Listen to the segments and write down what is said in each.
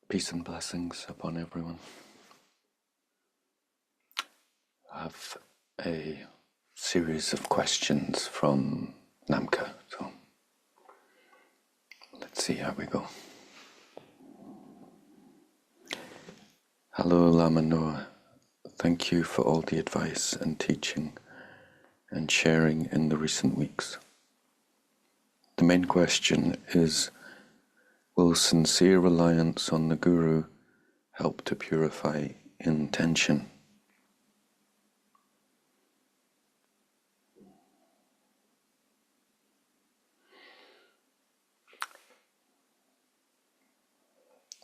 Peace and blessings upon everyone. I have a series of questions from Namka, so let's see how we go. Hello Lama Noah, thank you for all the advice and teaching and sharing in the recent weeks. The main question is, will sincere reliance on the Guru help to purify intention?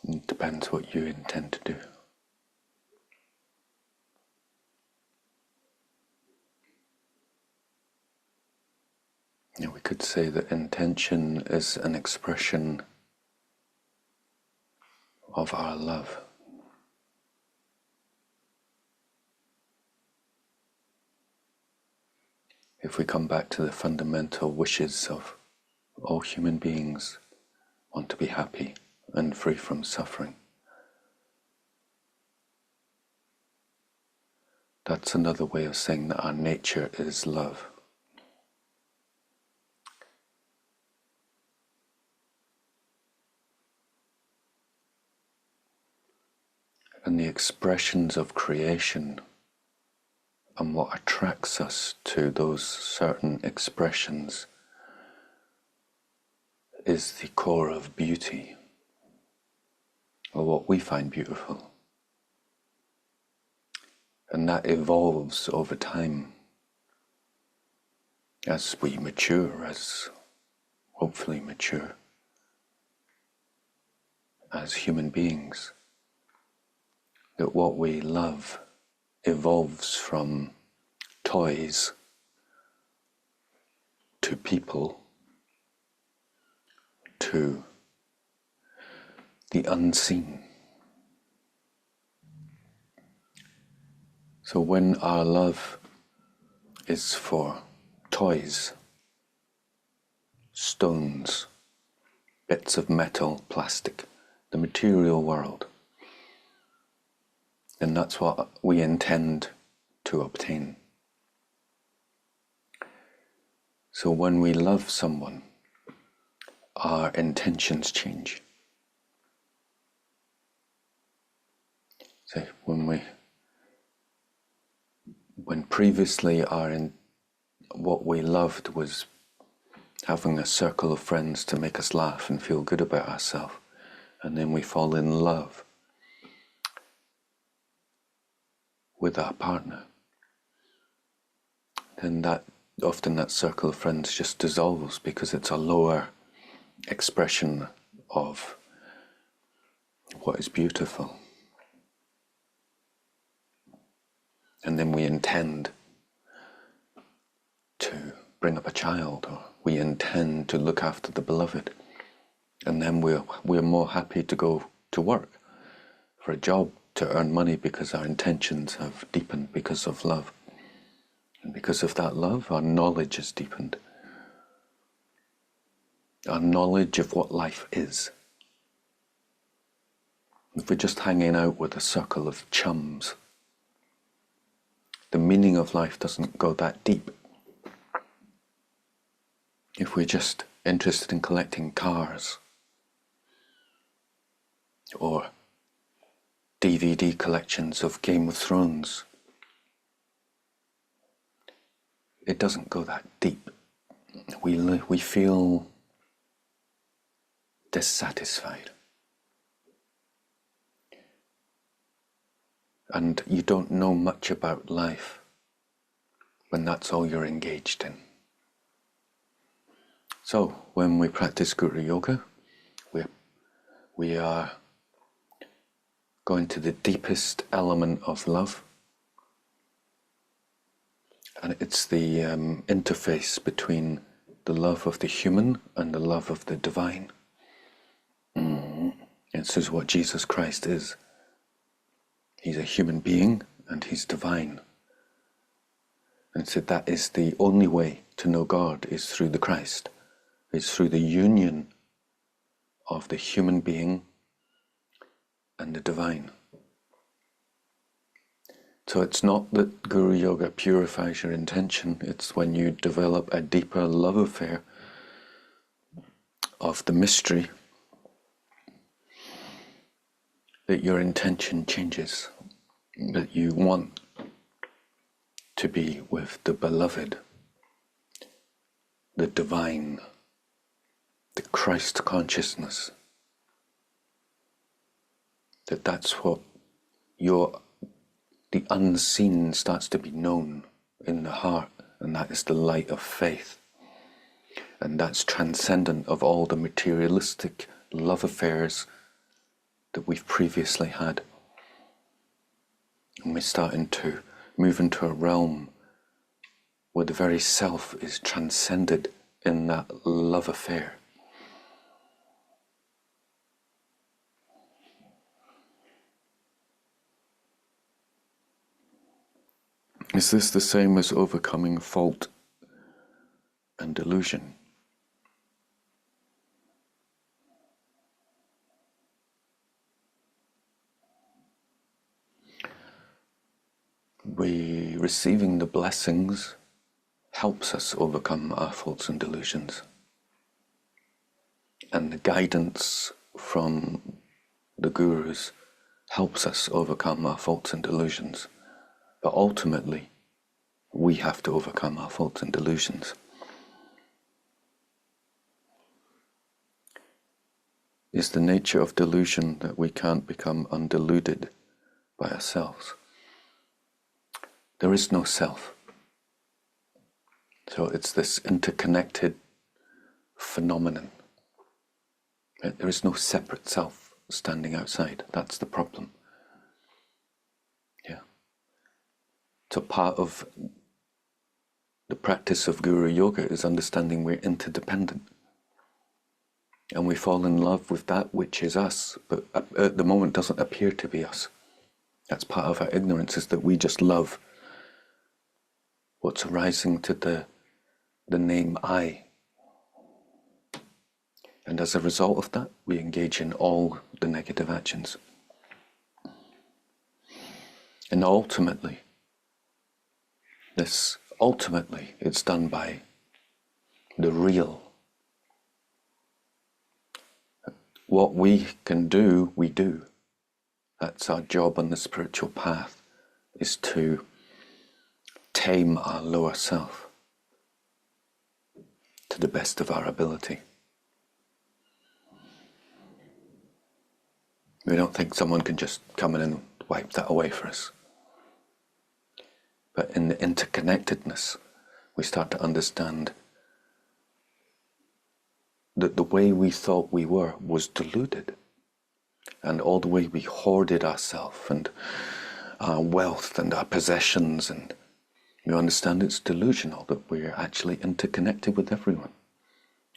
It depends what you intend to do. We could say that intention is an expression of our love. If we come back to the fundamental wishes of all human beings, want to be happy and free from suffering. That's another way of saying that our nature is love. And the expressions of creation and what attracts us to those certain expressions is the core of beauty, or what we find beautiful. And that evolves over time as we mature, as hopefully mature as human beings. That what we love evolves from toys to people to the unseen. So when our love is for toys, stones, bits of metal, plastic, the material world, then that's what we intend to obtain. So when we love someone, our intentions change. So when previously what we loved was having a circle of friends to make us laugh and feel good about ourselves, and then we fall in love with our partner, then often that circle of friends just dissolves because it's a lower expression of what is beautiful. And then we intend to bring up a child, or we intend to look after the beloved, and then we're more happy to go to work for a job to earn money because our intentions have deepened because of love. And because of that love, our knowledge has deepened. Our knowledge of what life is. If we're just hanging out with a circle of chums, the meaning of life doesn't go that deep. If we're just interested in collecting cars or DVD collections of Game of Thrones, it doesn't go that deep. We feel dissatisfied. And you don't know much about life when that's all you're engaged in. So when we practice Guru Yoga, we are going to the deepest element of love, and it's the interface between the love of the human and the love of the divine. This is what Jesus Christ is. He's a human being and he's divine. And so that is the only way to know God, is through the Christ. It's through the union of the human being and the divine. So it's not that Guru Yoga purifies your intention, it's when you develop a deeper love affair of the mystery that your intention changes, that you want to be with the beloved, the divine, the Christ consciousness. That's what the unseen starts to be known in the heart, and that is the light of faith. And that's transcendent of all the materialistic love affairs that we've previously had. And we're starting to move into a realm where the very self is transcended in that love affair. Is this the same as overcoming fault and delusion? Receiving the blessings helps us overcome our faults and delusions. And the guidance from the gurus helps us overcome our faults and delusions. But ultimately, we have to overcome our faults and delusions. Is the nature of delusion that we can't become undeluded by ourselves? There is no self. So it's this interconnected phenomenon. There is no separate self standing outside. That's the problem. Yeah. So part of the practice of Guru Yoga is understanding we're interdependent. And we fall in love with that which is us, but at the moment doesn't appear to be us. That's part of our ignorance, is that we just love what's arising to the name I. And as a result of that, we engage in all the negative actions. And ultimately, it's done by the real. What we can do, we do. That's our job on the spiritual path, is to tame our lower self to the best of our ability. We don't think someone can just come in and wipe that away for us. But in the interconnectedness, we start to understand that the way we thought we were was deluded. And all the way we hoarded ourselves and our wealth and our possessions, and you understand it's delusional, that we're actually interconnected with everyone.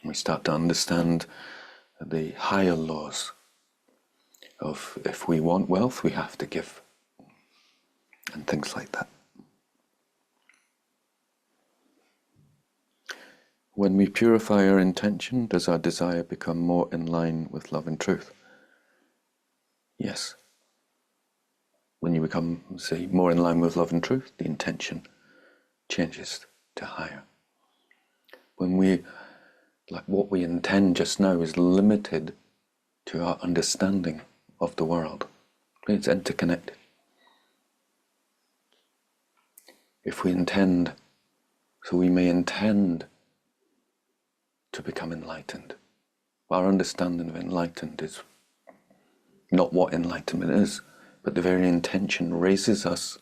We start to understand the higher laws of if we want wealth, we have to give, and things like that. When we purify our intention, does our desire become more in line with love and truth? Yes. When you become, say, more in line with love and truth, the intention changes to higher. When what we intend just now is limited to our understanding of the world. It's interconnected. If we intend, so we may intend to become enlightened. Our understanding of enlightened is not what enlightenment is, but the very intention raises us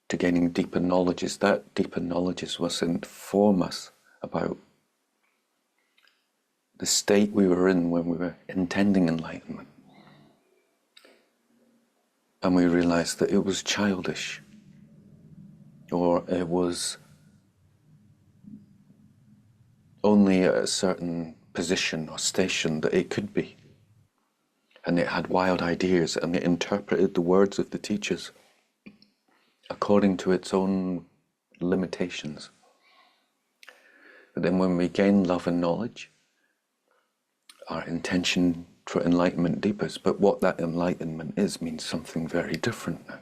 to gaining deeper knowledges. That deeper knowledges will inform us about the state we were in when we were intending enlightenment. And we realized that it was childish, or it was only at a certain position or station that it could be. And it had wild ideas, and it interpreted the words of the teachers according to its own limitations. But then when we gain love and knowledge, our intention for enlightenment deepest, but what that enlightenment is means something very different now.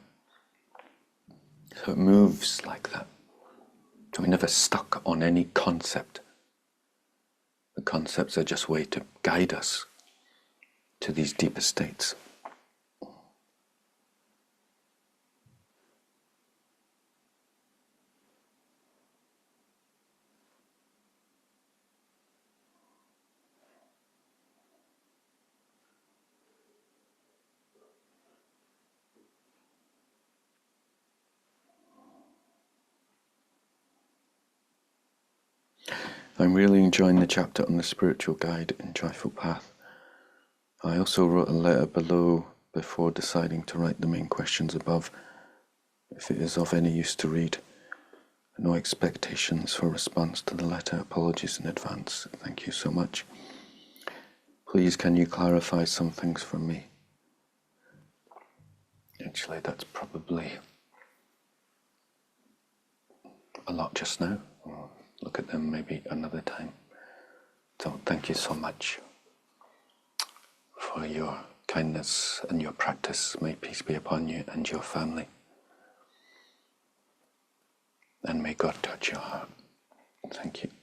So it moves like that. So we're never stuck on any concept. The concepts are just a way to guide us to these deeper states. I'm really enjoying the chapter on the spiritual guide in Joyful Path. I also wrote a letter below before deciding to write the main questions above. If it is of any use to read, no expectations for response to the letter. Apologies in advance. Thank you so much. Please, can you clarify some things for me? Actually, that's probably a lot just now. We'll look at them maybe another time. So thank you so much for your kindness and your practice. May peace be upon you and your family. And may God touch your heart. Thank you.